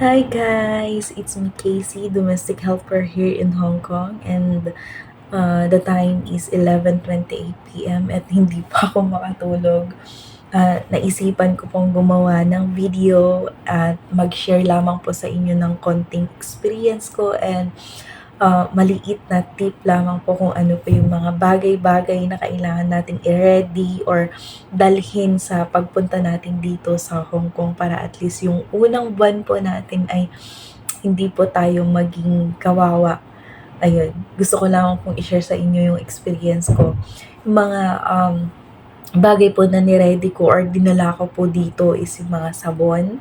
Hi guys, it's me Casey, domestic helper here in Hong Kong, and the time is 11:28 p.m. at hindi pa ako makatulog. Naisipan ko pong gumawa ng video at mag-share lamang po sa inyo ng konting experience ko and maliit na tip lamang po kung ano po yung mga bagay-bagay na kailangan nating i-ready or dalhin sa pagpunta natin dito sa Hong Kong para at least yung unang buwan po natin ay hindi po tayo maging kawawa. Ayun, gusto ko lang pong i-share sa inyo yung experience ko. Yung mga bagay po na ni-ready ko or dinala ko po dito is yung mga sabon,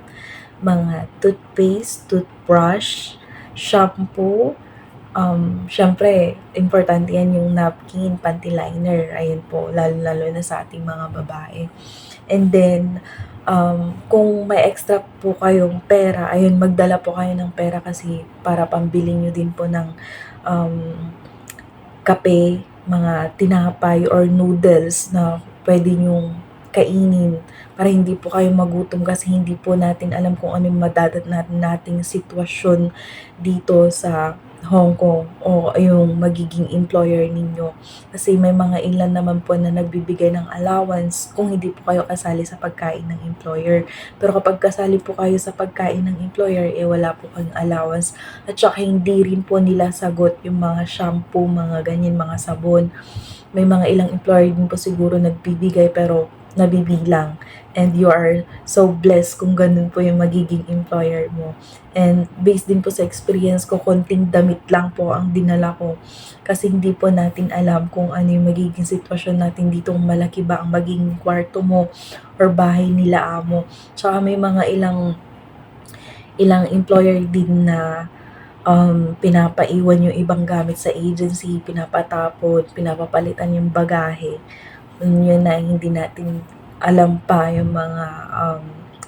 mga toothpaste, toothbrush, shampoo, syempre, importante yan yung napkin, panty liner. Ayan po, lalo-lalo na sa ating mga babae. And then, kung may extra po kayong pera, ayun, magdala po kayo ng pera kasi para pambili nyo din po ng kape, mga tinapay or noodles na pwede nyong kainin para hindi po kayo magutom kasi hindi po natin alam kung ano yung nating sitwasyon dito sa Hong Kong o yung magiging employer ninyo. Kasi may mga ilan naman po na nagbibigay ng allowance kung hindi po kayo kasali sa pagkain ng employer. Pero kapag kasali po kayo sa pagkain ng employer, wala po kayong allowance. At saka hindi rin po nila sagot yung mga shampoo, mga ganyan, mga sabon. May mga ilang employer din po siguro nagbibigay pero nabibilang. And you are so blessed kung ganun po yung magiging employer mo. And based din po sa experience ko, konting damit lang po ang dinala ko. Kasi hindi po natin alam kung ano yung magiging sitwasyon natin dito. Kung malaki ba ang magiging kwarto mo or bahay nila amo. Tsaka may mga ilang employer din na pinapaiwan yung ibang gamit sa agency, pinapatapon, pinapapalitan yung bagahe. Yun na hindi natin alam pa yung mga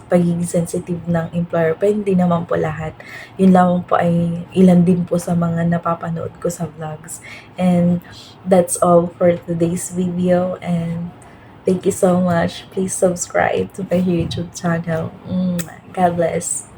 pagiging sensitive ng employer. Pero hindi naman po lahat. Yun lamang po ay ilan din po sa mga napapanood ko sa vlogs. And that's all for today's video. And thank you so much. Please subscribe to my YouTube channel. God bless.